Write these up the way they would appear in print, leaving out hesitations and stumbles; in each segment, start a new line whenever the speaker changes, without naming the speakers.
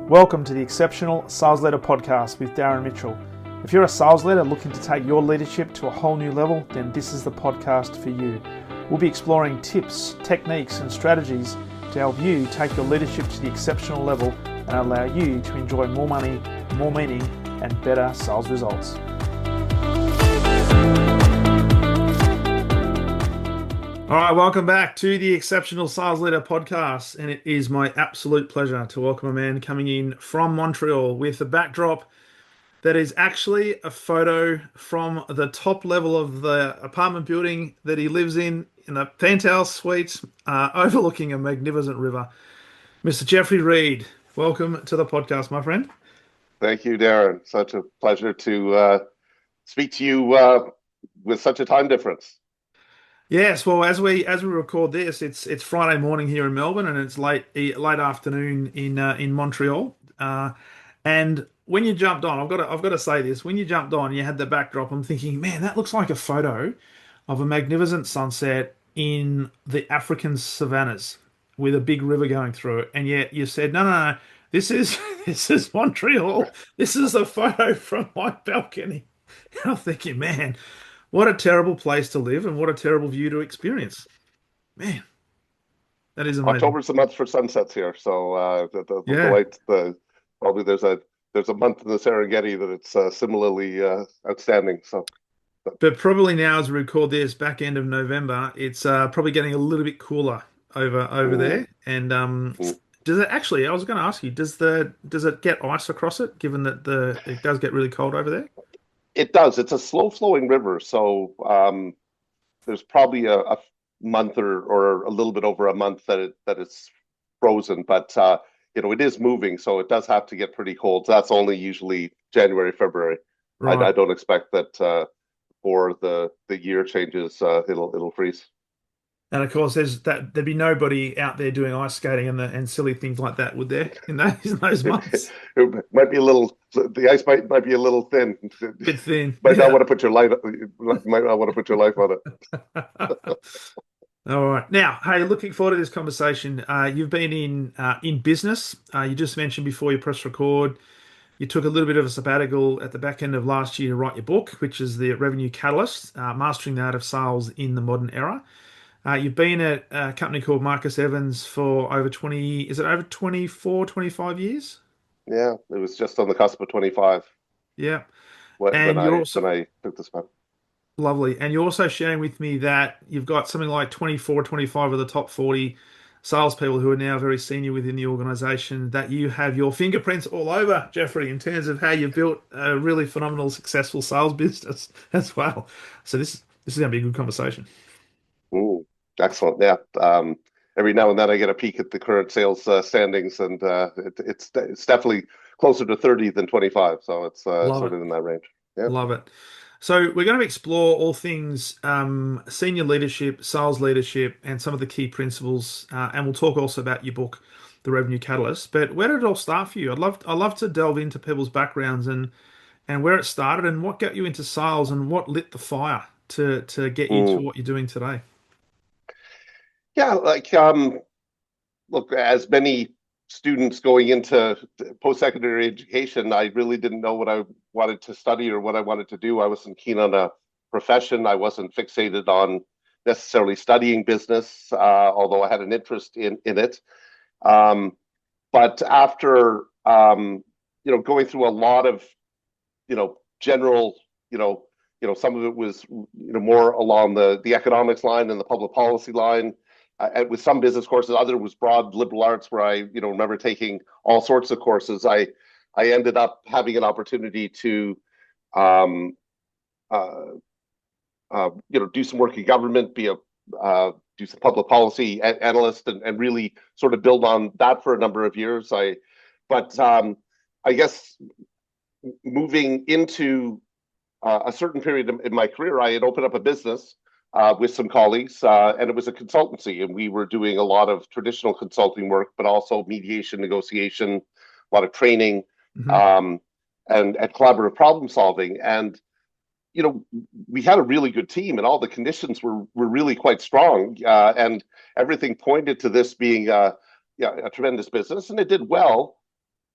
Welcome to the Exceptional Sales Leader Podcast with Darren Mitchell. If you're a sales leader looking to take your leadership to a whole new level, then this is the podcast for you. We'll be exploring tips, techniques, and strategies to help you take your leadership to the exceptional level and allow you to enjoy more money, more meaning, and better sales results. All right, welcome back to the Exceptional Sales Leader Podcast, and it is my absolute pleasure to welcome a man coming in from Montreal with a backdrop that is actually a photo from the top level of the apartment building that he lives in a penthouse suite overlooking a magnificent river. Mr. Geoffrey Reid, welcome to the podcast, my friend.
Thank you, Darren. Such a pleasure to speak to you with such a time difference.
Yes, well, as we record this, it's Friday morning here in Melbourne, and it's late afternoon in Montreal. And when you jumped on, I've got to say this: when you jumped on, you had the backdrop. I'm thinking, man, that looks like a photo of a magnificent sunset in the African savannas with a big river going through it. And yet you said, no, this is Montreal. This is a photo from my balcony. And I'm thinking, man, what a terrible place to live and what a terrible view to experience. Man, that is amazing.
October's the month for sunsets here, so probably there's a month in the Serengeti that it's similarly outstanding. So,
but probably now as we record this, back end of November, it's probably getting a little bit cooler over there. And does it actually? I was going to ask you, does it get ice across it? Given that it does get really cold over there.
It does. It's a slow-flowing river, so there's probably a month or a little bit over a month that it's frozen. But it is moving, so it does have to get pretty cold. So that's only usually January, February. Right. I don't expect that before the year changes, it'll freeze.
And of course, there'd be nobody out there doing ice skating and silly things like that, would there? In those months,
it might be a little. The ice might be a little thin.
Bit thin.
Might not want to put your life. Might not want to put your life on it.
All right. Now, hey, looking forward to this conversation. You've been in business. You just mentioned before you press record, you took a little bit of a sabbatical at the back end of last year to write your book, which is the Revenue Catalyst: Mastering the Art of Sales in the Modern Era. You've been at a company called Marcus Evans for over 24, 25 years?
Yeah, it was just on the cusp of 25.
Yeah.
When I took this one.
Lovely. And you're also sharing with me that you've got something like 24, 25 of the top 40 salespeople who are now very senior within the organization, that you have your fingerprints all over, Geoffrey, in terms of how you've built a really phenomenal, successful sales business as well. So this is going to be a good conversation.
Ooh, excellent. Yeah. Every now and then I get a peek at the current sales standings, and it's definitely closer to 30 than 25. So it's sort of in that range. Yeah.
Love it. So we're going to explore all things senior leadership, sales leadership, and some of the key principles. And we'll talk also about your book, The Revenue Catalyst. But where did it all start for you? I'd love to delve into people's backgrounds and where it started and what got you into sales and what lit the fire to get you to what you're doing today.
Yeah, look, as many students going into post-secondary education, I really didn't know what I wanted to study or what I wanted to do. I wasn't keen on a profession. I wasn't fixated on necessarily studying business, although I had an interest in it. But after going through a lot of general some of it was more along the economics line and the public policy line. With some business courses, other was broad liberal arts, where I remember taking all sorts of courses. I ended up having an opportunity to do some work in government, do some public policy analyst, and really sort of build on that for a number of years. I guess moving into a certain period in my career, I had opened up a business with some colleagues, and it was a consultancy, and we were doing a lot of traditional consulting work, but also mediation, negotiation, a lot of training, and collaborative problem solving. And we had a really good team, and all the conditions were really quite strong, and everything pointed to this being a tremendous business, and it did well.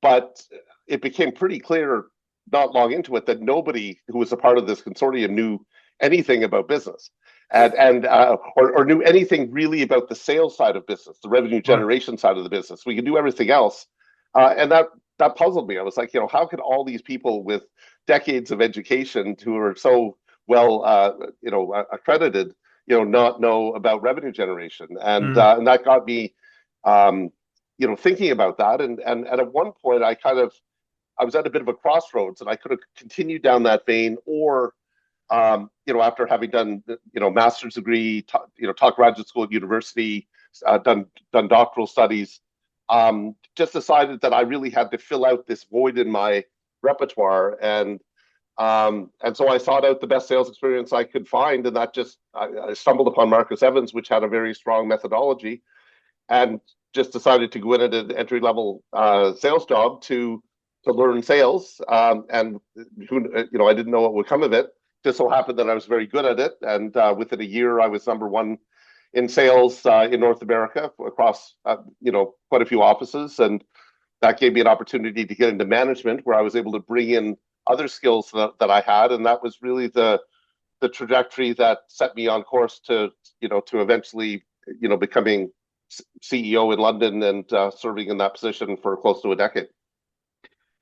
but it became pretty clear not long into it that nobody who was a part of this consortium knew anything about business or knew anything really about the sales side of business, the revenue
Right.
generation side of the business. We could do everything else, and that puzzled me. I was like, how could all these people with decades of education who are so well, accredited, not know about revenue generation?
Mm.
And that got me, thinking about that. And at one point, I was at a bit of a crossroads, and I could have continued down that vein, or after having done, master's degree, taught graduate school at university, done doctoral studies, just decided that I really had to fill out this void in my repertoire, and so I sought out the best sales experience I could find, and I stumbled upon Marcus Evans, which had a very strong methodology, and just decided to go in at an entry level sales job to learn sales, and I didn't know what would come of it. Just so happened that I was very good at it, and within a year, I was number one in sales in North America across quite a few offices, and that gave me an opportunity to get into management, where I was able to bring in other skills that I had, and that was really the trajectory that set me on course to eventually becoming CEO in London and serving in that position for close to a decade.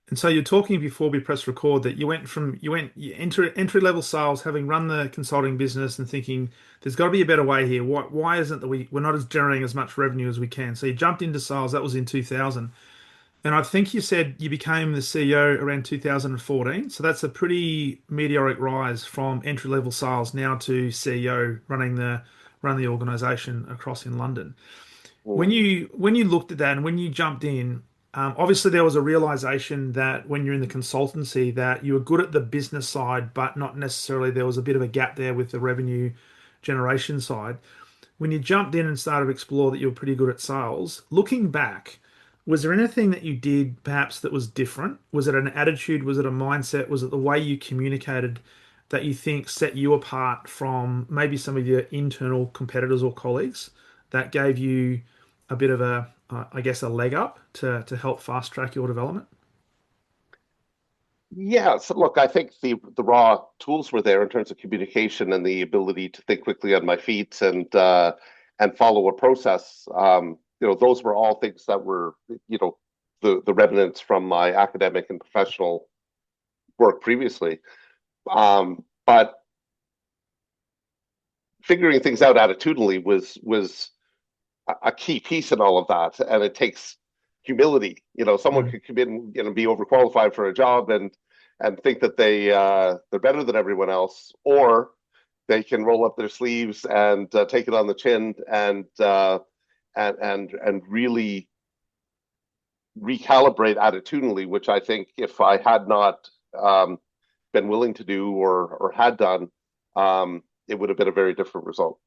And so you're talking before we press record that you entry level sales, having run the consulting business and thinking there's got to be a better way here. Why isn't that we're not as generating as much revenue as we can? So you jumped into sales. That was in 2000, and I think you said you became the CEO around 2014. So that's a pretty meteoric rise from entry level sales now to CEO run the organization across in London.
Mm.
When you looked at that and when you jumped in, obviously there was a realization that when you're in the consultancy that you were good at the business side, but not necessarily there was a bit of a gap there with the revenue generation side. When you jumped in and started to explore that you were pretty good at sales, looking back, was there anything that you did perhaps that was different? Was it an attitude? Was it a mindset? Was it the way you communicated that you think set you apart from maybe some of your internal competitors or colleagues that gave you a bit of I guess, a leg up to help fast track your development?
Yeah, so look, I think the raw tools were there in terms of communication and the ability to think quickly on my feet and follow a process. Those were all things that were, the remnants from my academic and professional work previously. But figuring things out attitudinally was a key piece in all of that, and it takes humility. Someone
Mm.
could come in, be overqualified for a job and think that they're better than everyone else, or they can roll up their sleeves and take it on the chin and really recalibrate attitudinally, which I think if I had not been willing to do or had done, it would have been a very different result.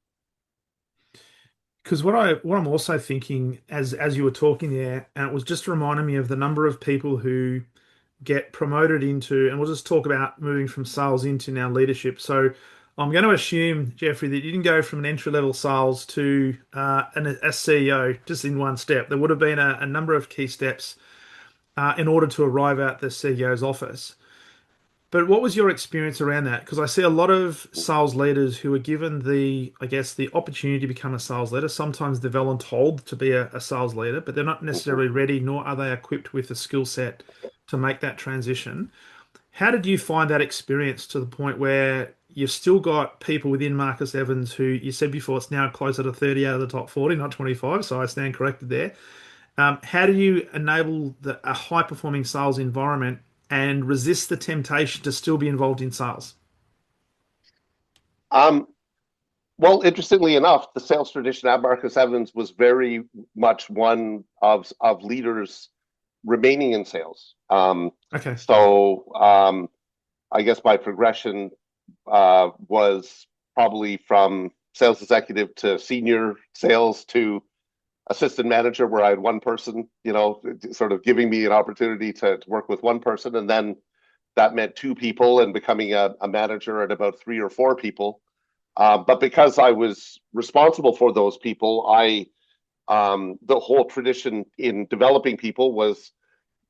Because what I'm also thinking as you were talking there, and it was just reminding me of the number of people who get promoted into, and we'll just talk about moving from sales into now leadership. So I'm going to assume, Geoffrey, that you didn't go from an entry level sales to a CEO just in one step. There would have been a number of key steps in order to arrive at the CEO's office. But what was your experience around that? Because I see a lot of sales leaders who are given I guess, the opportunity to become a sales leader. Sometimes they're voluntold to be a sales leader, but they're not
Mhm.
necessarily ready, nor are they equipped with the skill set to make that transition. How did you find that experience to the point where you've still got people within Marcus Evans who you said before it's now closer to 30 out of the top 40, not 25, so I stand corrected there. How do you enable a high performing sales environment and resist the temptation to still be involved in sales?
Um, well, interestingly enough, the sales tradition at Marcus Evans was very much one of leaders remaining in sales.
Okay.
So I guess my progression was probably from sales executive to senior sales to assistant manager, where I had one person, sort of giving me an opportunity to work with one person. And then that meant two people and becoming a manager at about three or four people. But because I was responsible for those people, the whole tradition in developing people was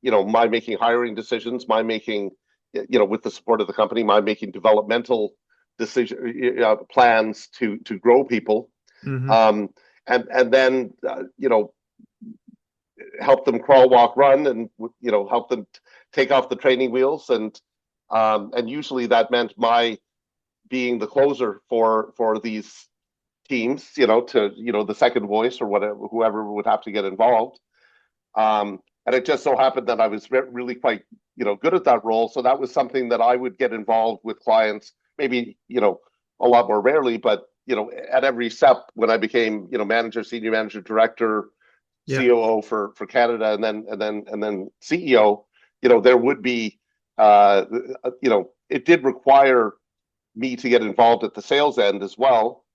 my making hiring decisions, my making, with the support of the company, my making developmental decision plans to grow people,
Hmm.
um, and then help them crawl, walk, run, and help them take off the training wheels, and usually that meant my being the closer for these teams, to the second voice or whatever, whoever would have to get involved. And it just so happened that I was really quite, good at that role. So that was something that I would get involved with clients, maybe, a lot more rarely, but, at every step when I became, manager, senior manager, director,
Yeah.
COO for Canada, and then CEO, there would be, it did require me to get involved at the sales end as well,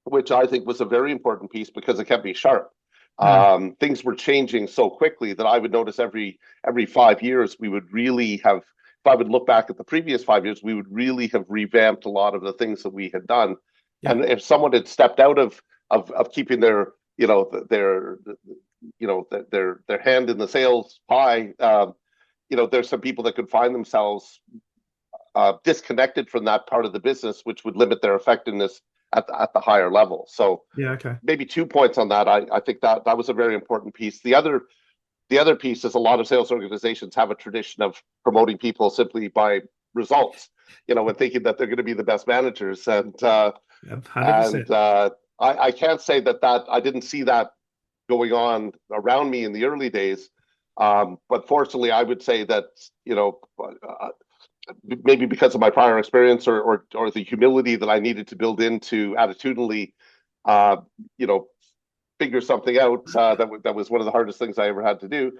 which I think was a very important piece because it kept me sharp.
Mm.
Things were changing so quickly that I would notice every 5 years we would really have. If I would look back at the previous 5 years, we would really have revamped a lot of the things that we had done.
Yeah.
And if someone had stepped out of keeping their their hand in the sales pie, there's some people that could find themselves disconnected from that part of the business, which would limit their effectiveness at the higher level. So
Yeah. Okay.
maybe 2 points on that. I think that was a very important piece. The other piece is a lot of sales organizations have a tradition of promoting people simply by results, and thinking that they're going to be the best managers. And
Yeah,
and
100%.
I can't say that I didn't see that going on around me in the early days. But fortunately, I would say that maybe because of my prior experience, or the humility that I needed to build into attitudinally, uh, you know, figure something out. That was one of the hardest things I ever had to do.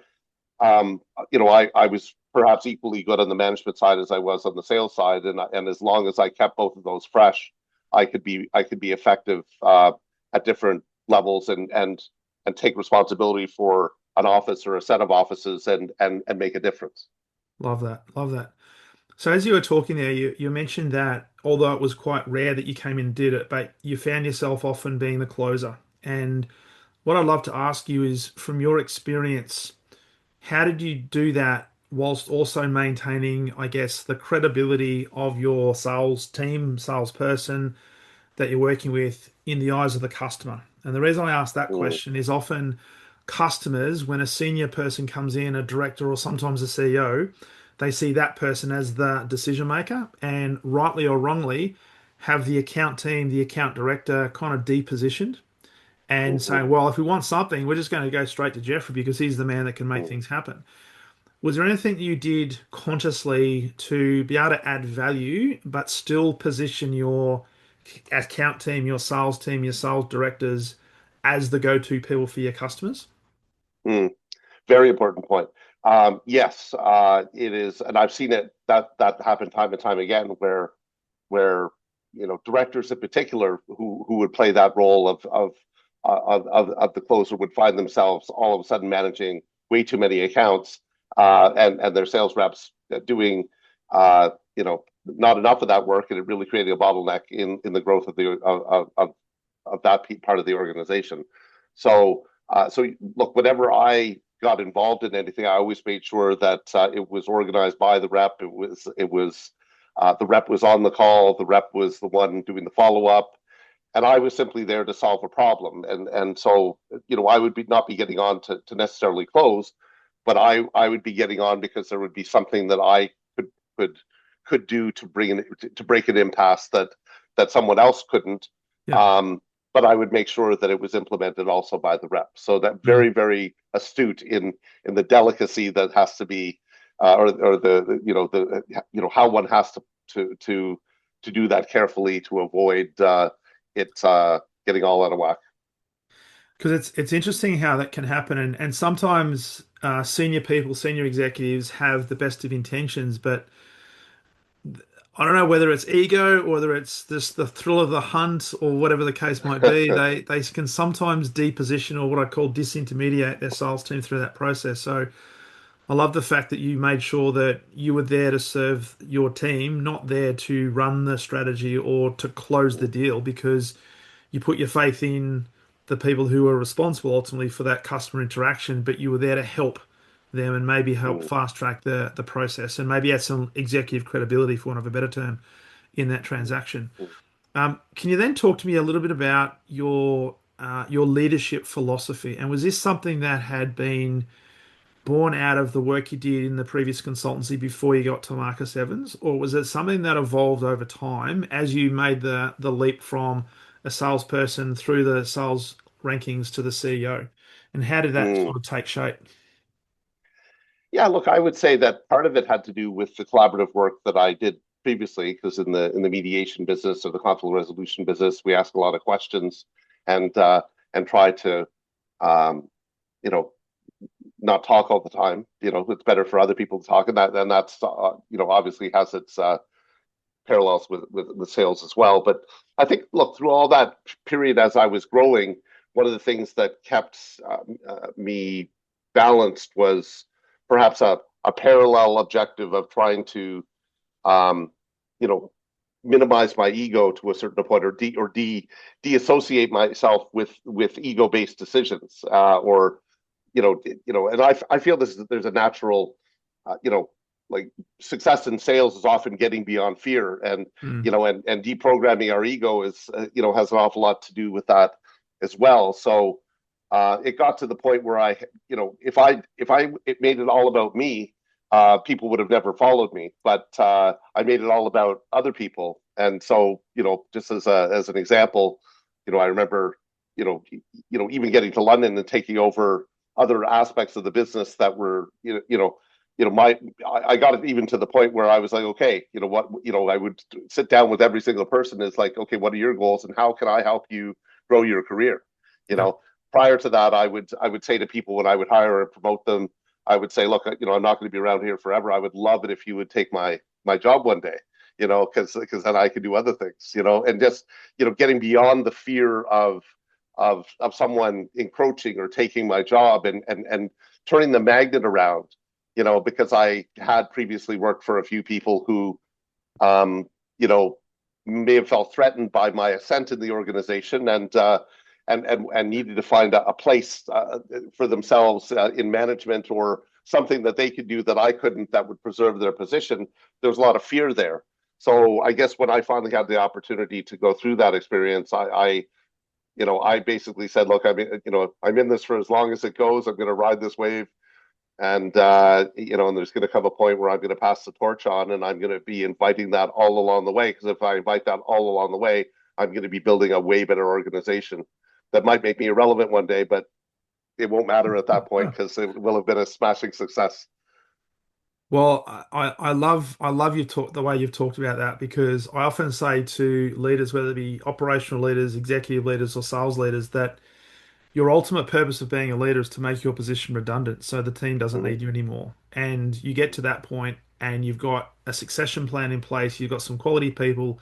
I was perhaps equally good on the management side as I was on the sales side, and as long as I kept both of those fresh, I could be effective at different levels, and take responsibility for an office or a set of offices, and make a difference.
Love that. Love that. So as you were talking there, you mentioned that although it was quite rare that you came in and did it, but you found yourself often being the closer. And what I'd love to ask you is, from your experience, how did you do that whilst also maintaining, I guess, the credibility of your sales team, salesperson that you're working with in the eyes of the customer? And the reason I ask that
Mm,
question is often customers, when a senior person comes in, a director or sometimes a CEO, they see that person as the decision maker, and rightly or wrongly have the account team, the account director kind of depositioned and
mhm,
saying, well, if we want something, we're just going to go straight to Geoffrey because he's the man that can make
mm.
things happen. Was there anything that you did consciously to be able to add value, but still position your account team, your sales directors as the go-to people for your customers?
Mm. Very important point. Yes, it is, and I've seen it that happen time and time again, where directors in particular who would play that role of the closer would find themselves all of a sudden managing way too many accounts, and their sales reps doing not enough of that work, and it really creating a bottleneck in the growth of that part of the organization. So look, whenever I got involved in anything, I always made sure that it was organized by the rep. It was the rep was on the call. The rep was the one doing the follow up, and I was simply there to solve a problem. And so I would not be getting on to necessarily close, but I would be getting on because there would be something that I could could do to break an impasse that someone else couldn't.
Yeah.
Um, but I would make sure that it was implemented also by the rep. So that
Mm.
very, very astute in the delicacy that has to be, or how one has to do that carefully to avoid it getting all out of whack.
Because it's interesting how that can happen, and sometimes senior people, senior executives have the best of intentions, but I don't know whether it's ego or whether it's just the thrill of the hunt or whatever the case might be. They can sometimes deposition, or what I call disintermediate, their sales team through that process. So I love the fact that you made sure that you were there to serve your team, not there to run the strategy or to close the deal, because you put your faith in the people who are responsible ultimately for that customer interaction, but you were there to help them and maybe help
mm,
fast track the process and maybe add some executive credibility, for want of a better term, in that
mm,
transaction.
mm,
Can you then talk to me a little bit about your leadership philosophy? And was this something that had been born out of the work you did in the previous consultancy before you got to Marcus Evans, or was it something that evolved over time as you made the leap from a salesperson through the sales rankings to the CEO? And how did that
mm.
sort of take shape?
Yeah, look, I would say that part of it had to do with the collaborative work that I did previously, because in the mediation business or the conflict resolution business, we ask a lot of questions and try to um, you know not talk all the time. It's better for other people to talk, and that's obviously has its parallels with sales as well. But I think, look, through all that period as I was growing, one of the things that kept me balanced was perhaps a parallel objective of trying to, um, you know, minimize my ego to a certain point, or deassociate myself with ego based decisions, or and I feel there's a natural, like success in sales is often getting beyond fear, and
Mm.
and deprogramming our ego is has an awful lot to do with that as well. So it got to the point where if I it made it all about me, people would have never followed me. But I made it all about other people, and so just as an example, I remember even getting to London and taking over other aspects of the business that were my I got it even to the point where I was like, okay, what, I would sit down with every single person. Is like, okay, what are your goals and how can I help you grow your career? You
Yeah.
know, prior to that, I would say to people when I would hire and promote them, I would say, look, I'm not going to be around here forever. I would love it if you would take my job one day, because then I could do other things, and just getting beyond the fear of someone encroaching or taking my job, and turning the magnet around, because I had previously worked for a few people who, um, you know, may have felt threatened by my ascent in the organization, and needed to find a place for themselves in management, or something that they could do that I couldn't, that would preserve their position. There was a lot of fear there. So I guess when I finally had the opportunity to go through that experience, I basically said, look, I'm in this for as long as it goes. I'm going to ride this wave, and there's going to come a point where I'm going to pass the torch on, and I'm going to be inviting that all along the way. Because if I invite that all along the way, I'm going to be building a way better organization that might make me irrelevant one day, but it won't matter at that point because it will have been a smashing success.
Well, I love the way you've talked about that, because I often say to leaders, whether it be operational leaders, executive leaders, or sales leaders, that your ultimate purpose of being a leader is to make your position redundant so the team doesn't
Mm-hmm.
need you anymore. And you get to that point and you've got a succession plan in place, you've got some quality people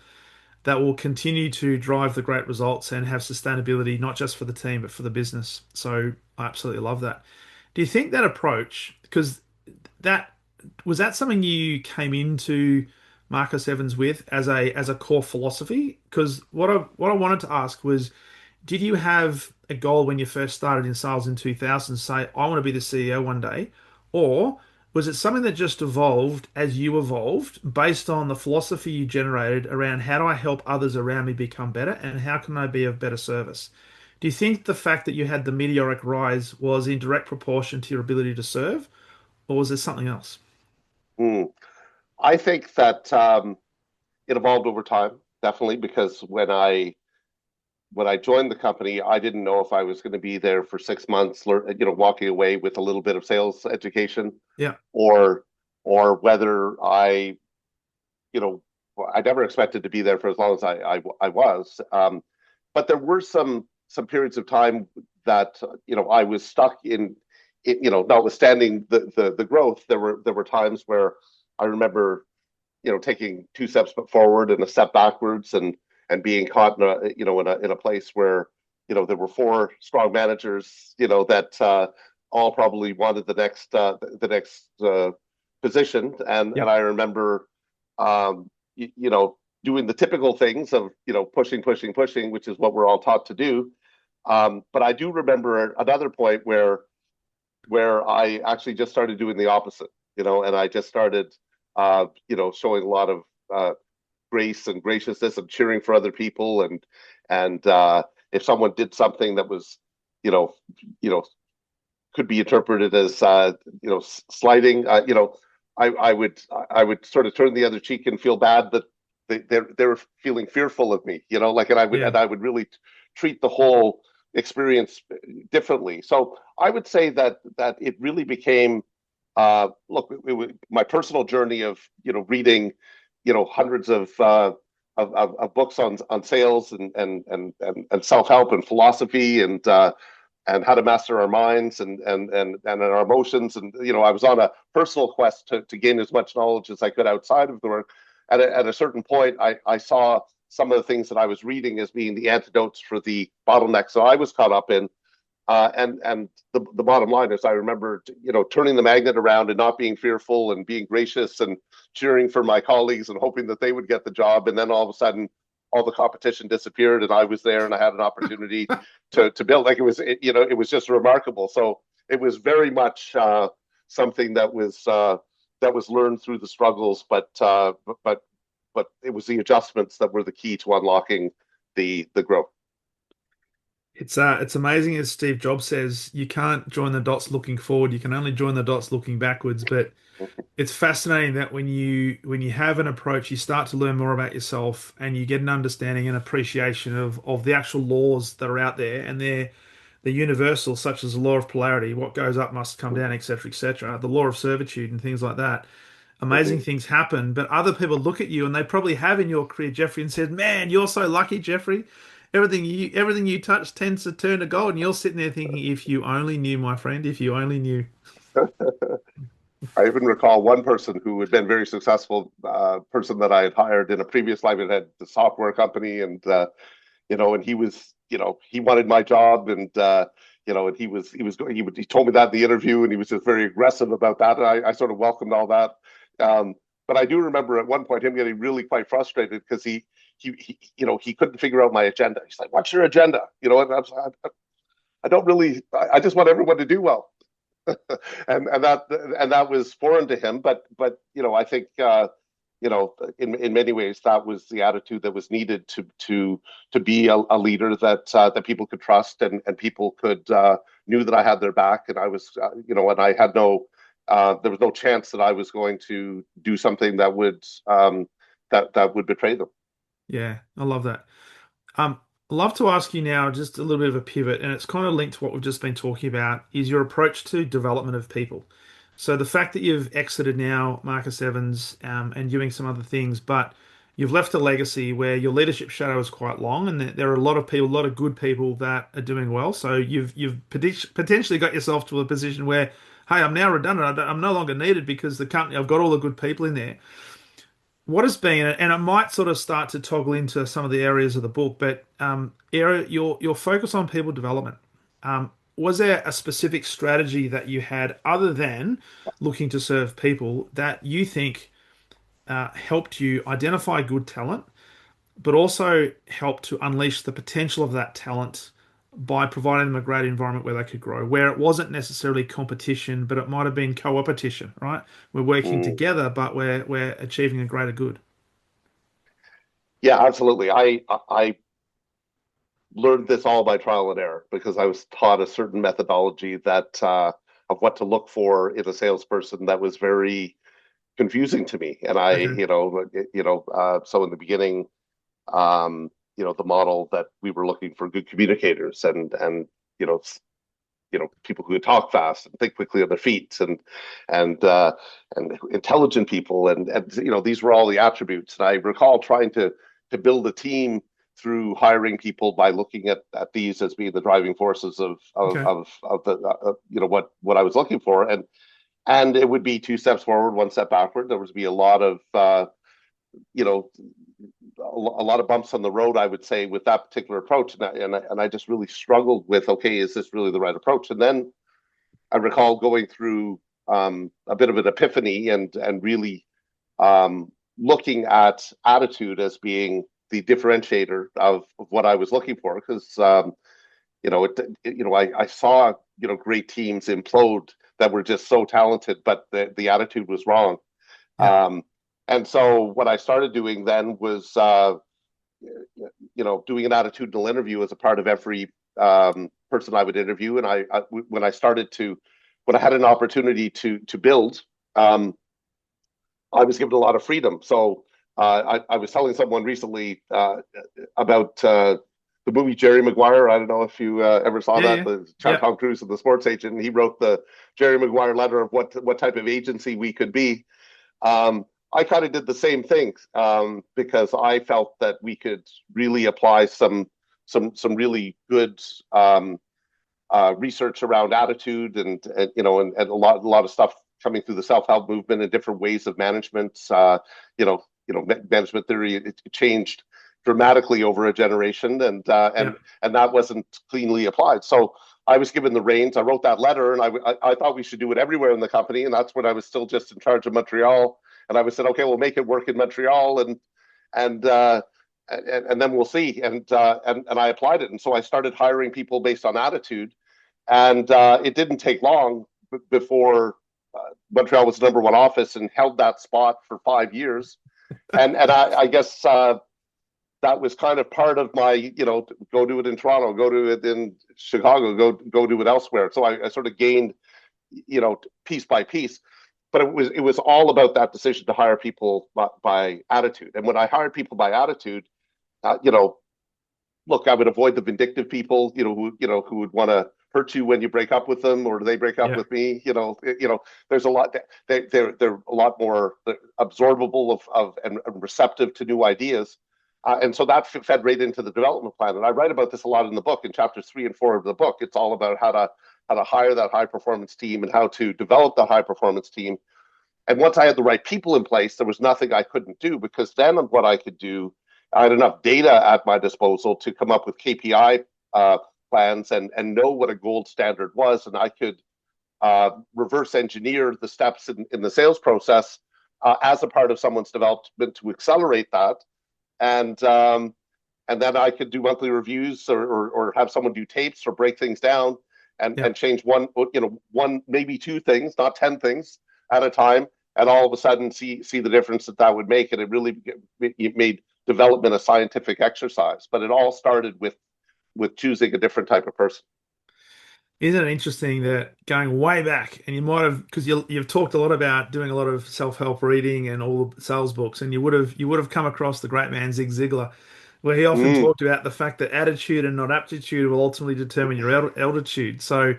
that will continue to drive the great results and have sustainability, not just for the team, but for the business. So I absolutely love that. Do you think that approach, because that was that something you came into Marcus Evans with as a core philosophy? Because what I wanted to ask was, did you have a goal when you first started in sales in 2000, say, I want to be the CEO one day? Or was it something that just evolved as you evolved based on the philosophy you generated around how do I help others around me become better and how can I be of better service? Do you think the fact that you had the meteoric rise was in direct proportion to your ability to serve, or was there something else?
Mm. I think that it evolved over time, definitely, because when I joined the company, I didn't know if I was going to be there for 6 months, walking away with a little bit of sales education,
Yeah.
or whether you know, I never expected to be there for as long as I was. But there were some periods of time that I was stuck notwithstanding the growth. There were times where I remember taking two steps forward and a step backwards, and being caught in a place where there were four strong managers that all probably wanted the next position, and
Yep.
I remember doing the typical things of pushing, pushing, pushing, which is what we're all taught to do. But I do remember another point where where I actually just started doing the opposite, and I just started, showing a lot of grace and graciousness and cheering for other people, and if someone did something that was, you know, you know, could be interpreted as, slighting, I would sort of turn the other cheek and feel bad that they're feeling fearful of me, like, and I would
Yeah.
and I would really treat the whole experience differently. So I would say that it really became, look, my personal journey of, reading, hundreds of books on sales and self help and philosophy and how to master our minds and our emotions. And I was on a personal quest to gain as much knowledge as I could outside of the work. At a certain point, I saw some of the things that I was reading as being the antidotes for the bottlenecks that I was caught up in. And the bottom line is, I remember, turning the magnet around and not being fearful and being gracious and cheering for my colleagues and hoping that they would get the job. And then all of a sudden, all the competition disappeared, and I was there, and I had an opportunity to build. Like, it was just remarkable. So it was very much something that was learned through the struggles, but it was the adjustments that were the key to unlocking the growth.
It's amazing, as Steve Jobs says, you can't join the dots looking forward, you can only join the dots looking backwards. But it's fascinating that when you have an approach, you start to learn more about yourself and you get an understanding and appreciation of the actual laws that are out there, and they're universal, such as the law of polarity, what goes up must come down, etc., etc., the law of servitude and things like that. Amazing
Mhm.
things happen, but other people look at you, and they probably have in your career, Jeffrey, and said, "Man, you're so lucky, Jeffrey. Everything you touch tends to turn to gold." And you're sitting there thinking, "If you only knew, my friend, if you only knew."
I even recall one person who had been very successful, person that I had hired in a previous life. It had the software company, and he was, he wanted my job, and he told me that in the interview, and he was just very aggressive about that. And I sort of welcomed all that. Um, but I do remember at one point him getting really quite frustrated because he couldn't figure out my agenda. He's like, "What's your agenda?" And I don't really. I just want everyone to do well. and that was foreign to him. But I think, in many ways, that was the attitude that was needed to be a leader that people could trust, and people could, knew that I had their back, and I was, and I had no, there was no chance that I was going to do something that would betray them.
Yeah, I love that. I'd love to ask you now just a little bit of a pivot, and it's kind of linked to what we've just been talking about, is your approach to development of people. So the fact that you've exited now, Marcus Evans, and doing some other things, but you've left a legacy where your leadership shadow is quite long, and there are a lot of people, a lot of good people that are doing well. So you've potentially got yourself to a position where, hey, I'm now redundant. I'm no longer needed because the company, I've got all the good people in there. What has been, and it might sort of start to toggle into some of the areas of the book, but your focus on people development. Was there a specific strategy that you had other than looking to serve people that you think helped you identify good talent, but also helped to unleash the potential of that talent by providing them a great environment where they could grow, where it wasn't necessarily competition, but it might have been co-opetition, right? We're working
Mm.
together, but we're achieving a greater good.
Yeah, absolutely. I learned this all by trial and error because I was taught a certain methodology that, of what to look for in a salesperson, that was very confusing to me. And
Okay.
so in the beginning, the model that we were looking for good communicators and you know people who could talk fast and think quickly on their feet and uh, and intelligent people, and these were all the attributes. And I recall trying to build a team through hiring people by looking at these as being the driving forces
Okay.
of the, what I was looking for. And it would be two steps forward, one step backward. There would be a lot of, you know a lot of bumps on the road, I would say, with that particular approach. And I just really struggled with, okay, is this really the right approach? And then I recall going through, a bit of an epiphany, and really, looking at attitude as being the differentiator of what I was looking for. Because, I saw great teams implode that were just so talented, but the attitude was wrong.
Yeah.
And so what I started doing then was doing an attitudinal interview as a part of every person I would interview. And when I had an opportunity to build, I was given a lot of freedom. So I was telling someone recently about the movie Jerry Maguire. I don't know if you ever saw
Yeah.
that.
Yeah.
The
Yeah.
Tom Cruise and the sports agent. And he wrote the Jerry Maguire letter of what type of agency we could be. I kind of did the same thing because I felt that we could really apply some really good research around attitude and a lot of stuff coming through the self-help movement and different ways of management. Management theory it changed dramatically over a generation,
Yeah.
and that wasn't cleanly applied. So I was given the reins. I wrote that letter, and I thought we should do it everywhere in the company, and that's when I was still just in charge of Montreal. And I said, okay, we'll make it work in Montreal, and uh, and then we'll see. And I applied it, and so I started hiring people based on attitude, and it didn't take long before Montreal was the number one office and held that spot for 5 years. And I guess that was kind of part of my, go do it in Toronto, go do it in Chicago, go do it elsewhere. So I sort of gained, piece by piece. But it was all about that decision to hire people by attitude. And when I hired people by attitude, uh, you know, look, I would avoid the vindictive people, who would want to hurt you when you break up with them or they break up
Yeah.
with me. There's a lot. They're a lot more absorbable and receptive to new ideas. And so that fed right into the development plan. And I write about this a lot in the book. In chapters 3 and 4 of the book, it's all about how to hire that high performance team and how to develop that high performance team. And once I had the right people in place, there was nothing I couldn't do, because then what I could do, I had enough data at my disposal to come up with KPI plans and know what a gold standard was. And I could reverse engineer the steps in the sales process as a part of someone's development to accelerate that. And and then I could do monthly reviews or have someone do tapes or break things down
Yeah.
and change one maybe two things, not 10 things at a time, and all of a sudden see the difference that would make. And it made development a scientific exercise. But it all started with choosing a different type of person.
Isn't it interesting that going way back, and you might have, because you've talked a lot about doing a lot of self-help reading and all the sales books, and you would have come across the great man Zig Ziglar, where he often
Mm,
talked about the fact that attitude and not aptitude will ultimately determine your altitude. So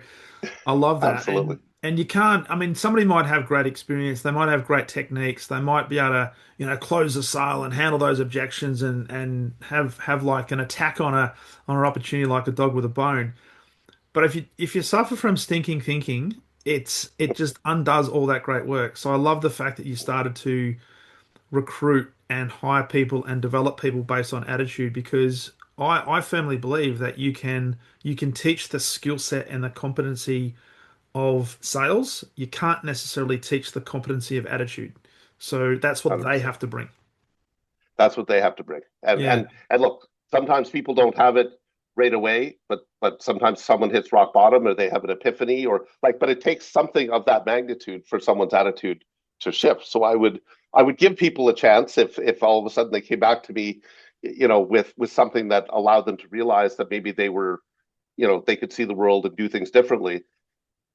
I love that,
absolutely.
and you can't. I mean, somebody might have great experience, they might have great techniques, they might be able to, close the sale and handle those objections and have like an attack on an opportunity like a dog with a bone. But if you suffer from stinking thinking, it just undoes all that great work. So I love the fact that you started to recruit and hire people and develop people based on attitude, because I firmly believe that you can teach the skill set and the competency of sales. You can't necessarily teach the competency of attitude. So that's what they
100%.
have to bring.
That's what they have to bring. And
Yeah.
and and look, sometimes people don't have it right away, but sometimes someone hits rock bottom or they have an epiphany but it takes something of that magnitude for someone's attitude to shift. So I would give people a chance if all of a sudden they came back to me, with something that allowed them to realize that maybe they could see the world and do things differently.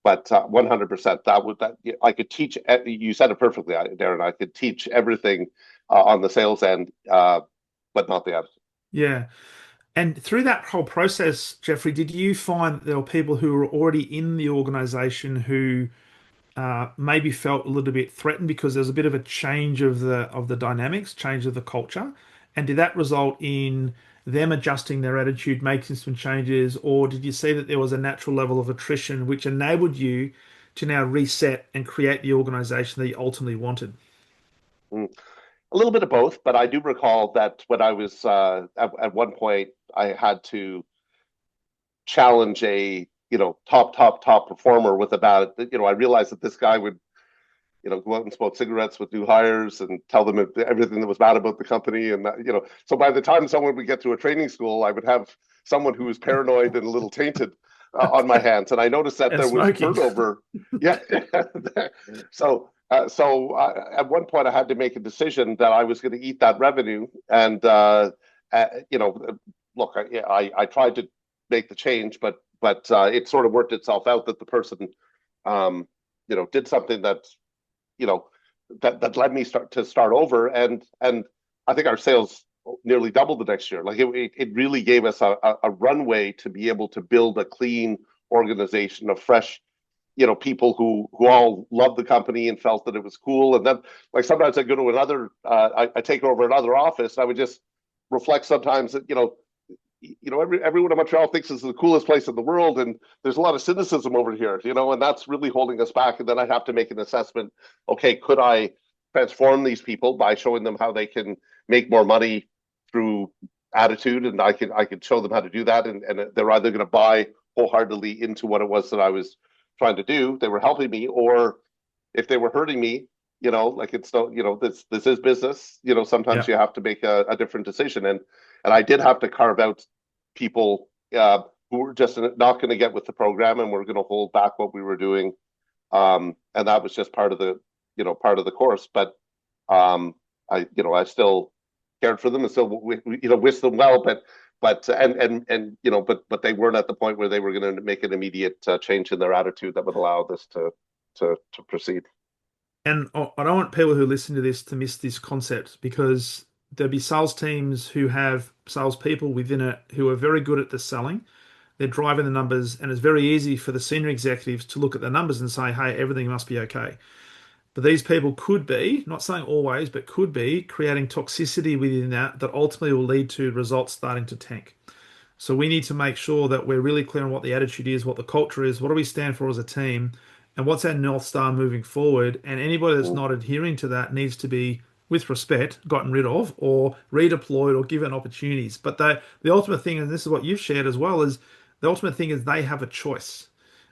But 100%, that I could teach. You said it perfectly, Darren. I could teach everything on the sales end, but not the attitude.
Yeah. And through that whole process, Jeffrey, did you find that there were people who were already in the organization who maybe felt a little bit threatened because there's a bit of a change of the dynamics, change of the culture? And did that result in them adjusting their attitude, making some changes, or did you see that there was a natural level of attrition which enabled you to now reset and create the organization that you ultimately wanted?
Mm. A little bit of both, but I do recall that when I was at one point, I had to challenge a top performer with about. I realized that this guy would go out and smoke cigarettes with new hires and tell them everything that was bad about the company. And so by the time someone would get to a training school, I would have someone who was paranoid and a little tainted on my hands. And I noticed that
And
there was
smoking.
turnover. Yeah. At one point, I had to make a decision that I was going to eat that revenue. And, you know, look, I tried to make the change, but it sort of worked itself out that the person, did something that, you know, that led me to start over. And I think our sales nearly doubled the next year. Like it really gave us a runway to be able to build a clean organization of fresh, people who all loved the company and felt that it was cool. And then, like, sometimes I go to another, I take over another office. And I would just reflect sometimes that everyone in Montreal thinks it's the coolest place in the world, and there's a lot of cynicism over here, and that's really holding us back. And then I have to make an assessment. Okay, could I transform these people by showing them how they can make more money through attitude, and I could show them how to do that, and they're either going to buy wholeheartedly into what it was that I was trying to do. They were helping me, or if they were hurting me, like, it's no, this is business. Sometimes
Yeah.
you have to make a different decision, and I did have to carve out people who were just not going to get with the program, and were going to hold back what we were doing, and that was just part of the course. But I still cared for them, and still wish them well. But they weren't at the point where they were going to make an immediate change in their attitude that would allow this to proceed.
And I don't want people who listen to this to miss this concept, because there'll be sales teams who have salespeople within it who are very good at the selling. They're driving the numbers, and it's very easy for the senior executives to look at the numbers and say, hey, everything must be okay. But these people could be, not saying always, but could be creating toxicity within that ultimately will lead to results starting to tank. So we need to make sure that we're really clear on what the attitude is, what the culture is, what do we stand for as a team, and what's our North Star moving forward. And anybody that's
Mm,
not adhering to that needs to be, with respect, gotten rid of or redeployed or given opportunities. But the ultimate thing, and this is what you've shared as well, is the ultimate thing is they have a choice.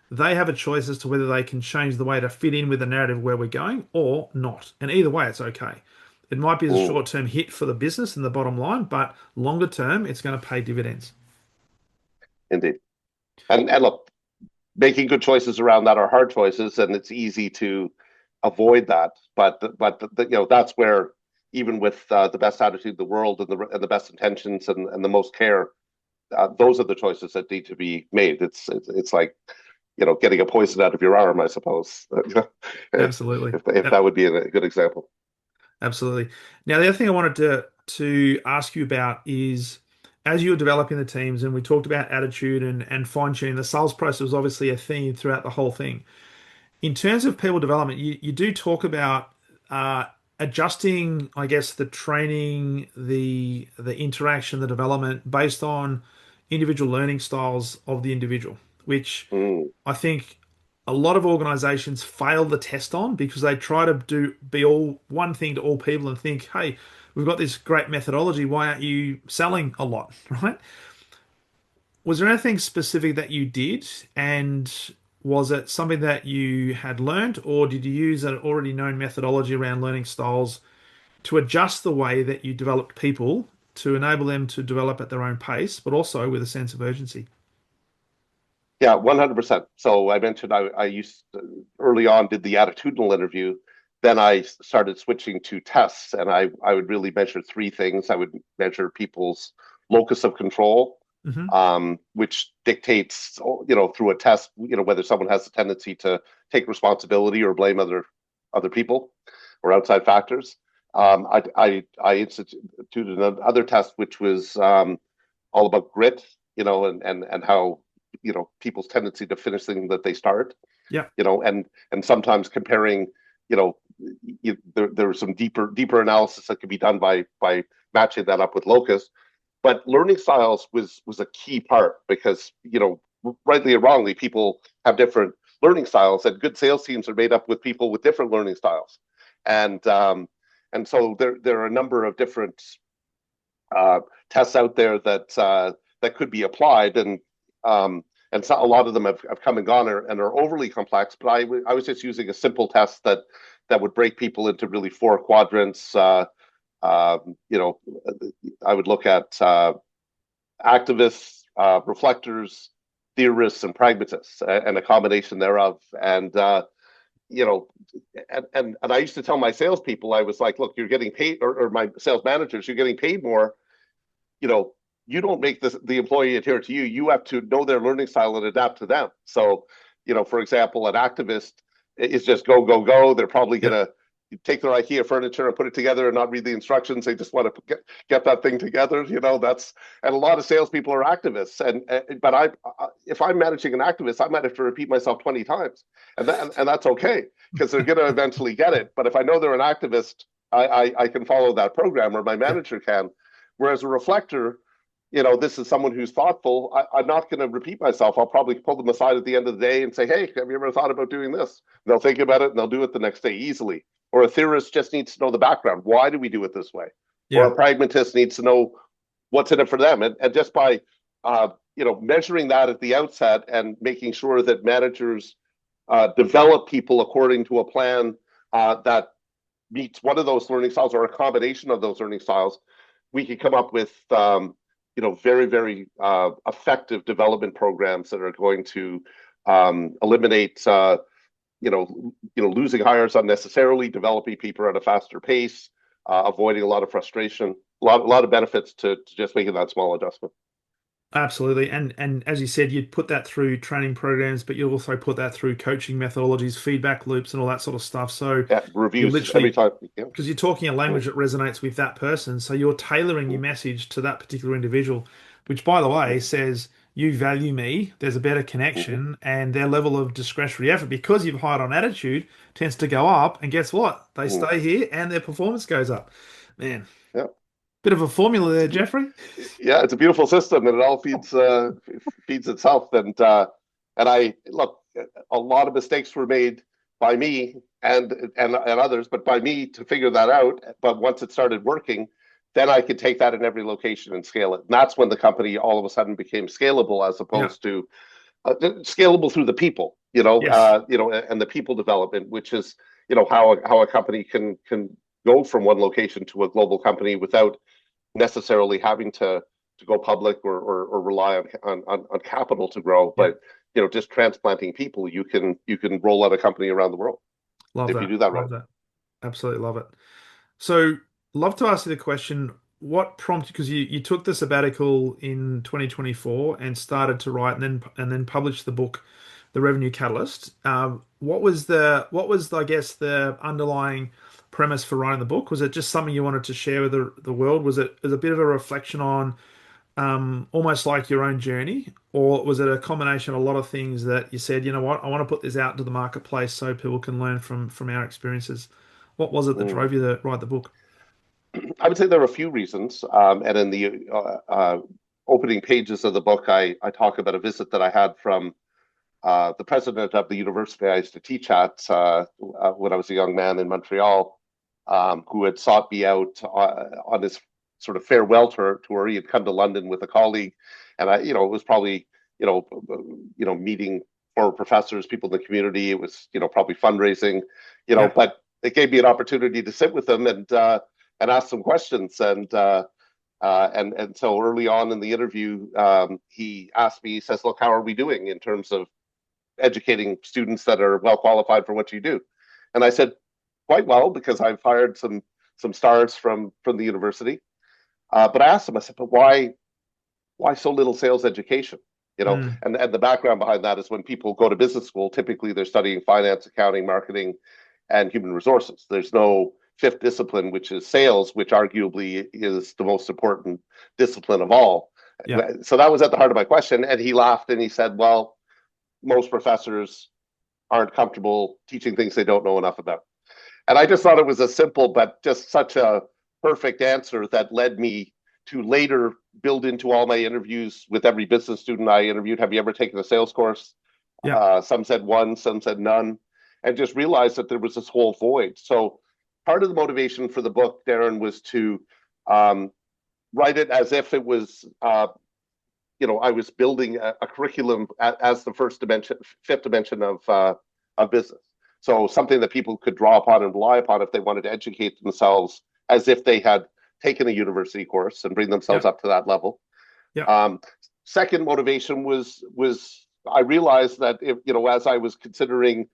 They have a choice as to whether they can change the way to fit in with the narrative where we're going or not. And either way, it's okay. It might be a
mm,
short-term hit for the business and the bottom line, but longer term, it's going to pay dividends.
indeed. And look, making good choices around that are hard choices, and it's easy to avoid that. But that's where, even with the best attitude in the world, and the best intentions, and the most care, those are the choices that need to be made. It's like, getting a poison out of your arm, I suppose.
Absolutely.
If that would be a good example.
Absolutely. Now, the other thing I wanted to ask you about is, as you were developing the teams, and we talked about attitude and fine-tuning, the sales process was obviously a theme throughout the whole thing. In terms of people development, you do talk about uh, adjusting, I guess, the training, the interaction, the development based on individual learning styles of the individual, which
Mm,
I think a lot of organizations fail the test on, because they try to be all one thing to all people and think, hey, we've got this great methodology. Why aren't you selling a lot, right? Was there anything specific that you did, and was it something that you had learned, or did you use an already known methodology around learning styles to adjust the way that you developed people to enable them to develop at their own pace, but also with a sense of urgency?
yeah, 100%. So I mentioned I used early on did the attitudinal interview. Then I started switching to tests, and I would really measure three things. I would measure people's locus of control,
Hmm.
which dictates, through a test, whether someone has a tendency to take responsibility or blame other people or outside factors. I instituted another test, which was all about grit, and how, people's tendency to finish things that they start,
Yeah,
and sometimes comparing, you know, there's some deeper analysis that could be done by matching that up with locus. But learning styles was a key part, because, rightly or wrongly, people have different learning styles, and good sales teams are made up with people with different learning styles, and so there are a number of different uh, tests out there that could be applied, and um, and so a lot of them have come and gone and are overly complex. But I was just using a simple test that would break people into really four quadrants. You know, I would look at activists, reflectors, theorists, and pragmatists, and a combination thereof. And you know, and I used to tell my salespeople, I was like, look, you're getting paid, or my sales managers, you're getting paid more. You know, you don't make the employee adhere to you. You have to know their learning style and adapt to them. So, you know, for example, an activist is just go, go, go. They're probably
Yeah.
going to take their IKEA furniture and put it together and not read the instructions. They just want to get that thing together. You know, and a lot of salespeople are activists. But if I'm managing an activist, I might have to repeat myself 20 times, and that's okay, because they're going to eventually get it. But if I know they're an activist, I can follow that program, or my
Yeah.
manager can. Whereas a reflector, you know, this is someone who's thoughtful. I'm not going to repeat myself. I'll probably pull them aside at the end of the day and say, hey, have you ever thought about doing this? And they'll think about it and they'll do it the next day easily. Or a theorist just needs to know the background. Why do we do it this way? Or
Yeah.
a pragmatist needs to know what's in it for them. And just by, you know, measuring that at the outset and making sure that managers develop people according to a plan that meets one of those learning styles or a combination of those learning styles, we can come up with you know, very, very effective development programs that are going to eliminate losing hires unnecessarily, developing people at a faster pace, avoiding a lot of frustration, a lot of benefits to just making that small adjustment.
Absolutely. And as you said, you'd put that through training programs, but you also put that through coaching methodologies, feedback loops, and all that sort of stuff. So
Yeah,
you're
reviews every
literally,
time. Yeah.
because you're talking a language that resonates with that person. So you're tailoring your message to that particular individual, which, by the way, says you value me, there's a better
Mm-hmm.
connection, and their level of discretionary effort, because you've hired on attitude, tends to go up. And guess what? They
Mm-hmm.
stay here and their performance goes up. Man,
Yeah.
bit of a formula there, Jeffrey.
Yeah, it's a beautiful system, and it all feeds itself. And I look, a lot of mistakes were made by me and others, but by me to figure that out. But once it started working, then I could take that in every location and scale it. And that's when the company all of a sudden became scalable, as
Yeah.
opposed to scalable through the people.
Yes.
And the people development, which is how a company can go from one location to a global company without necessarily having to go public or rely on capital to grow,
Yeah.
but just transplanting people, you can roll out a company around the world
Love
if you
that.
do that right.
Love that. Absolutely love it. So, love to ask you the question, what prompted, because you took the sabbatical in 2024 and started to write and then published the book, The Revenue Catalyst. What was I guess the underlying premise for writing the book? Was it just something you wanted to share with the world? Was it a bit of a reflection on almost like your own journey, or was it a combination of a lot of things that you said, you know what, I want to put this out into the marketplace so people can learn from our experiences? What was it that
Mm.
drove you to write the book?
I would say there are a few reasons, and in the opening pages of the book, I talk about a visit that I had from the president of the university I used to teach at when I was a young man in Montreal, who had sought me out on his sort of farewell tour. He had come to London with a colleague, and it was probably, meeting former professors, people in the community. It was, probably fundraising,
Yeah.
but it gave me an opportunity to sit with him and ask some questions. And so early on in the interview, he asked me, he says, look, how are we doing in terms of educating students that are well qualified for what you do? And I said, quite well, because I've hired some stars from the university. But I asked him, I said, but why so little sales education?
Mm,
And the background behind that is when people go to business school, typically they're studying finance, accounting, marketing, and human resources. There's no fifth discipline, which is sales, which arguably is the most important discipline of all.
yeah.
So that was at the heart of my question. And he laughed and he said, well, most professors aren't comfortable teaching things they don't know enough about. And I just thought it was a simple, but just such a perfect answer that led me to later build into all my interviews with every business student I interviewed. Have you ever taken a sales course?
Yeah.
Some said one, some said none, and just realized that there was this whole void. So part of the motivation for the book, Darren, was to um, write it as if it was I was building a curriculum as the fifth dimension of business. So something that people could draw upon and rely upon if they wanted to educate themselves as if they had taken a university course and bring themselves
Yeah.
up to that level.
Yeah.
Um, Second motivation was I realized that if, as I was considering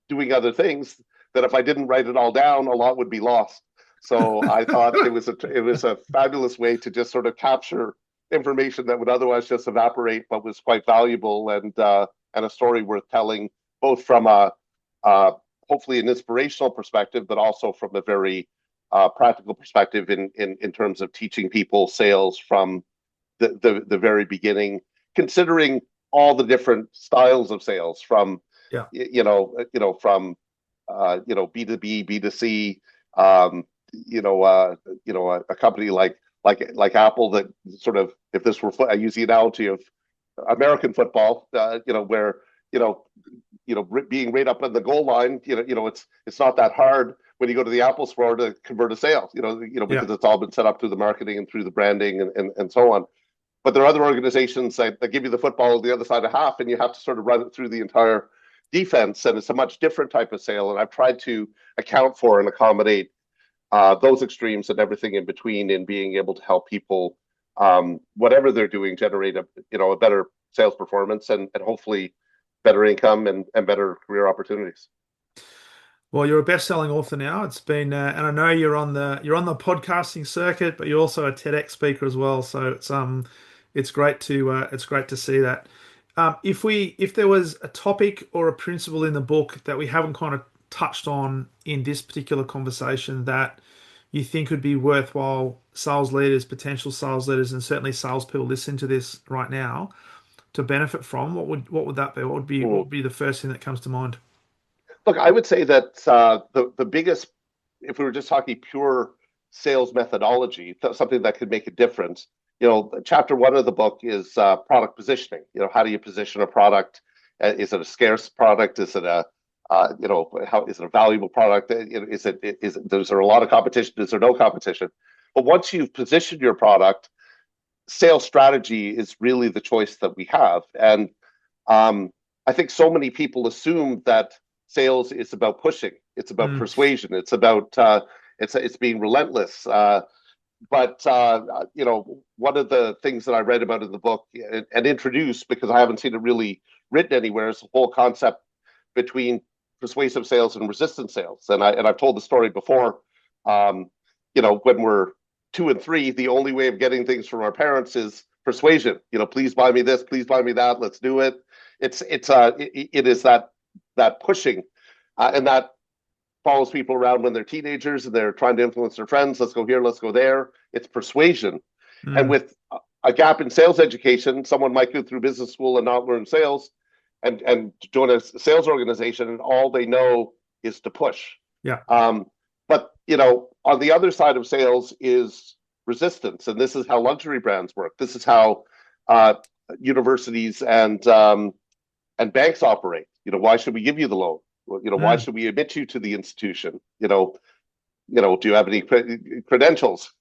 doing other things, that if I didn't write it all down, a lot would be lost. So I thought it was a fabulous way to just sort of capture information that would otherwise just evaporate, but was quite valuable and a story worth telling, both from a hopefully an inspirational perspective, but also from a very practical perspective in terms of teaching people sales from the very beginning, considering all the different styles of sales from
Yeah.
from B2B, B2C, a company like Apple that sort of, if this were, I use the analogy of American football, where you know being right up on the goal line, it's not that hard when you go to the Apple store to convert a sale,
Yeah.
because it's all been set up through the marketing and through the branding and so on. But there are other organizations that give you the football on the other side of half, and you have to sort of run it through the entire defense, and it's a much different type of sale. And I've tried to account for and accommodate those extremes and everything in between in being able to help people, whatever they're doing, generate a better sales performance and hopefully better income and better career opportunities.
Well, you're a best-selling author now. It's been, and I know you're on the podcasting circuit, but you're also a TEDx speaker as well. So it's great to see that. If there was a topic or a principle in the book that we haven't kind of touched on in this particular conversation that you think would be worthwhile sales leaders, potential sales leaders, and certainly salespeople listening to this right now to benefit from, what would that be? What would be the first thing that comes to mind?
Look, I would say that the biggest, if we were just talking pure sales methodology, something that could make a difference. Chapter one of the book is product positioning. How do you position a product? Is it a scarce product? Is it how is it a valuable product? Is there a lot of competition? Is there no competition? But once you've positioned your product, sales strategy is really the choice that we have. And I think so many people assume that sales is about pushing, it's about
Mm,
persuasion, it's being relentless. But one of the things that I read about in the book and introduced, because I haven't seen it really written anywhere, is the whole concept between persuasive sales and resistant sales. And I've told the story before. When we're 2 and 3, the only way of getting things from our parents is persuasion. Please buy me this, please buy me that, let's do it. It is that pushing, and that follows people around when they're teenagers and they're trying to influence their friends. Let's go here, let's go there. It's persuasion. And
mm,
with a gap in sales education, someone might go through business school and not learn sales and join a sales organization, and all they know is to push.
yeah.
But on the other side of sales is resistance, and this is how luxury brands work. This is how uh, universities and banks operate. Why should we give you the loan? Why
Mm.
should we admit you to the institution? Do you have any credentials?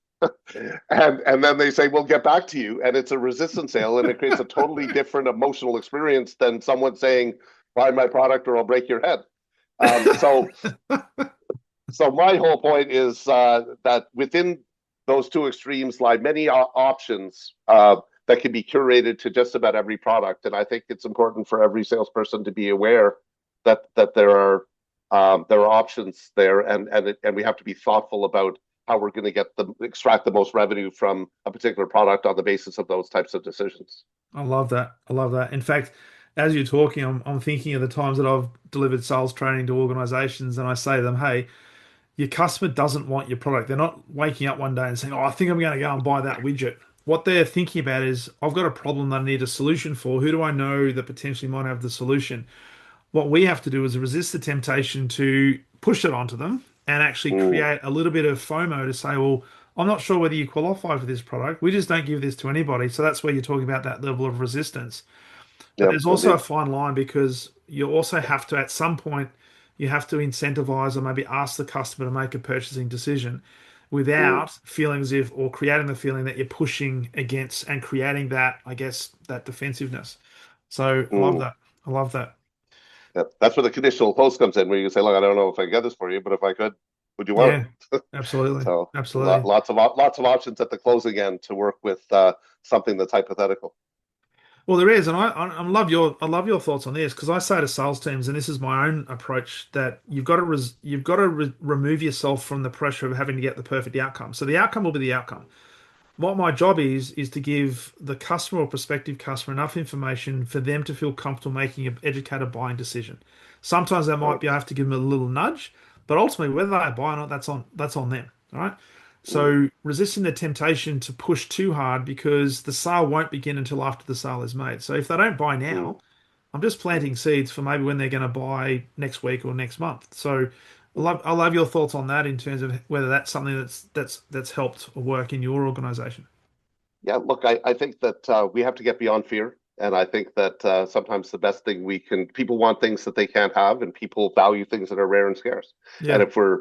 And then they say, "We'll get back to you," and it's a resistance sale, and it creates a totally different emotional experience than someone saying, "Buy my product, or I'll break your head." Um, so, so my whole point is that within those two extremes lie many options that can be curated to just about every product, and I think it's important for every salesperson to be aware that there are options there, and we have to be thoughtful about how we're going to extract the most revenue from a particular product on the basis of those types of decisions.
I love that. I love that. In fact, as you're talking, I'm thinking of the times that I've delivered sales training to organizations and I say to them, hey, your customer doesn't want your product. They're not waking up one day and saying, oh, I think I'm going to go and buy that widget. What they're thinking about is, I've got a problem that I need a solution for. Who do I know that potentially might have the solution? What we have to do is resist the temptation to push it onto them and actually
Mm,
create a little bit of FOMO to say, well, I'm not sure whether you qualify for this product. We just don't give this to anybody. So that's where you're talking about that level of resistance. But
yeah,
there's also a
indeed.
fine line because you also have to, at some point, you have to incentivize or maybe ask the customer to make a purchasing decision.
Mm,
without feeling as if, or creating the feeling that you're pushing against and creating that, I guess, that defensiveness. So I love
mm.
that. I love that.
Yeah. That's where the conditional close comes in, where you say, "Look, I don't know if I can get this for you, but if I could, would you want
Yeah,
it?"
absolutely.
So
Absolutely.
lots of options at the closing end to work with something that's hypothetical.
Well, there is, and I love your thoughts on this because I say to sales teams, and this is my own approach, that you've got to remove yourself from the pressure of having to get the perfect outcome. So the outcome will be the outcome. What my job is to give the customer or prospective customer enough information for them to feel comfortable making an educated buying decision. Sometimes they might
Right.
be I have to give them a little nudge, but ultimately whether they buy or not, that's on them. All right.
Mm,
So resisting the temptation to push too hard because the sale won't begin until after the sale is made. So if they don't buy
mm,
now, I'm just planting seeds for maybe when they're going to buy next week or next month. So
mm.
I love your thoughts on that in terms of whether that's something that's helped work in your organization.
Yeah, look, I think that we have to get beyond fear. And I think that sometimes the best thing we can, people want things that they can't have, and people value things that are rare and scarce. And
Yeah.
if we're,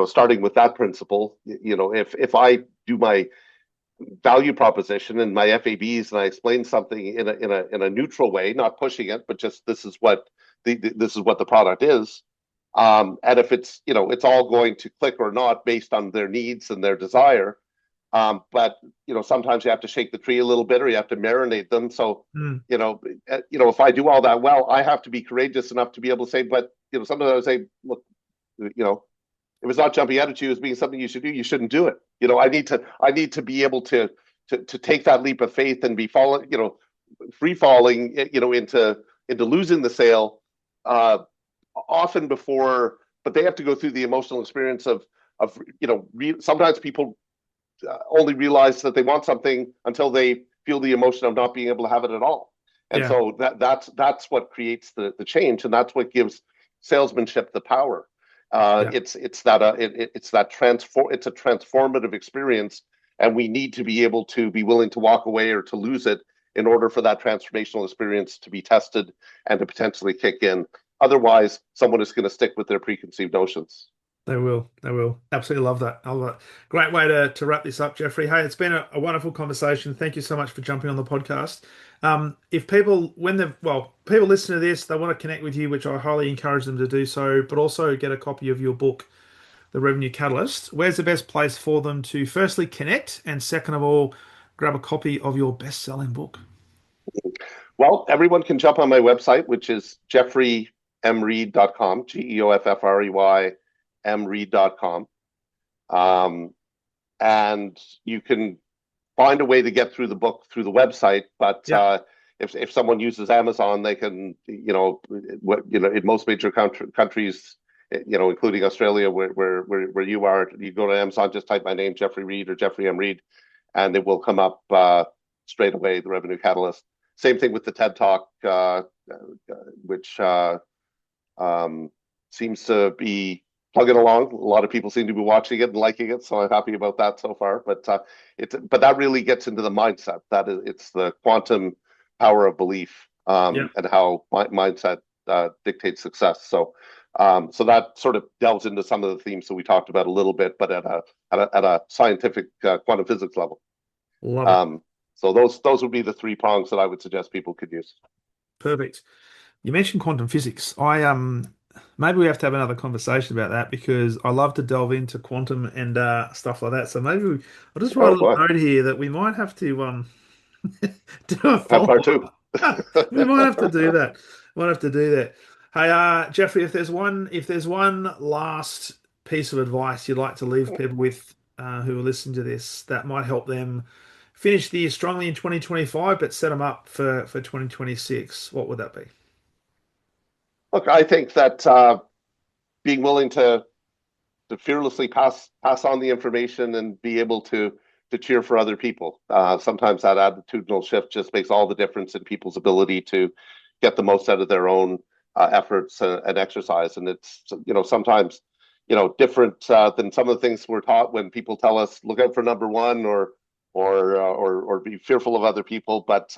starting with that principle, if I do my value proposition and my FABs and I explain something in a neutral way, not pushing it, but just this is what this is what the product is. And if it's it's all going to click or not based on their needs and their desire, but sometimes you have to shake the tree a little bit, or you have to marinate them. So,
Mm.
if I do all that well, I have to be courageous enough to be able to say, but sometimes I would say, look, if it's not jumping out at you as being something you should do, you shouldn't do it. I need to be able to take that leap of faith and be falling, free falling, into losing the sale, uh, often before, but they have to go through the emotional experience of sometimes people only realize that they want something until they feel the emotion of not being able to have it at all. And
Yeah.
so that's what creates the change, and that's what gives salesmanship the power.
Yeah.
It's that transform it's a transformative experience, and we need to be able to be willing to walk away or to lose it in order for that transformational experience to be tested and to potentially kick in. Otherwise, someone is going to stick with their preconceived notions.
They will. They will. Absolutely love that. I love it. Great way to wrap this up, Jeffrey. Hey, it's been a wonderful conversation. Thank you so much for jumping on the podcast. If people, people listen to this, they want to connect with you, which I highly encourage them to do so, but also get a copy of your book, The Revenue Catalyst. Where's the best place for them to firstly connect, and second of all, grab a copy of your best-selling book?
Well, everyone can jump on my website, which is geoffreymreid.com, Geoffrey mreid.com. Um, and you can find a way to get through the book through the website. But
Yeah.
if someone uses Amazon, they can, in most major countries, including Australia, where you are, you go to Amazon, just type my name, Geoffrey Reid or Geoffrey M. Reid, and it will come up straight away, the Revenue Catalyst. Same thing with the TED Talk, which um, seems to be plugging along. A lot of people seem to be watching it and liking it, so I'm happy about that so far. But that really gets into the mindset. It's the quantum power of belief,
Yeah.
and how mindset dictates success. So that sort of delves into some of the themes that we talked about a little bit, but at a scientific quantum physics level.
Love it.
Um, so those would be the three prongs that I would suggest people could use.
Perfect. You mentioned quantum physics. I maybe we have to have another conversation about that because I love to delve into quantum and stuff like that. So I'll just write a
Oh
little
boy,
note here that we might have to do a
have
follow
part two.
up. We might have to do that. Might have to do that. Hey, Jeffrey, if there's one last piece of advice you'd like to leave people with who are listening to this that might help them finish the year strongly in 2025, but set them up for 2026, what would that be?
Look, I think that being willing to fearlessly pass on the information and be able to cheer for other people. Sometimes that attitudinal shift just makes all the difference in people's ability to get the most out of their own efforts and exercise. And it's sometimes different than some of the things we're taught when people tell us look out for number one, or be fearful of other people. But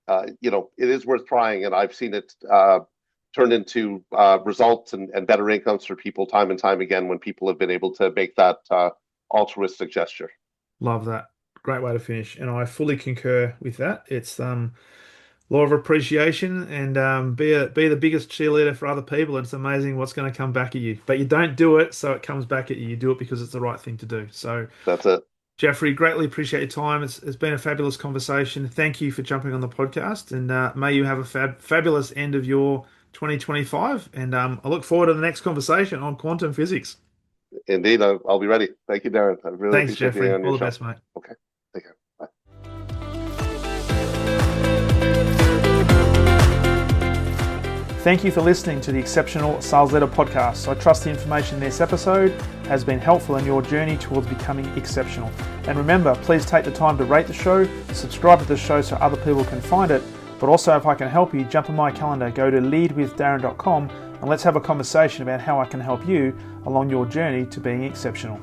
it is worth trying, and I've seen it turned into results and better incomes for people time and time again when people have been able to make that altruistic gesture.
Love that. Great way to finish. And I fully concur with that. It's law of appreciation and be the biggest cheerleader for other people. It's amazing what's going to come back at you. But you don't do it so it comes back at you. You do it because it's the right thing to do. So
That's it.
Geoffrey, greatly appreciate your time. It's been a fabulous conversation. Thank you for jumping on the podcast, and may you have a fabulous end of your 2025. And I look forward to the next conversation on quantum physics.
Indeed, I'll be ready. Thank you, Darren. I really
Thanks,
appreciate being
Geoffrey.
on
All
your
the
show.
best, mate.
Okay, take care. Bye.
Thank you for listening to the Exceptional Sales Leader Podcast. I trust the information in this episode has been helpful in your journey towards becoming exceptional. And remember, please take the time to rate the show, subscribe to the show so other people can find it. But also, if I can help you, jump on my calendar, go to leadwithdarren.com, and let's have a conversation about how I can help you along your journey to being exceptional.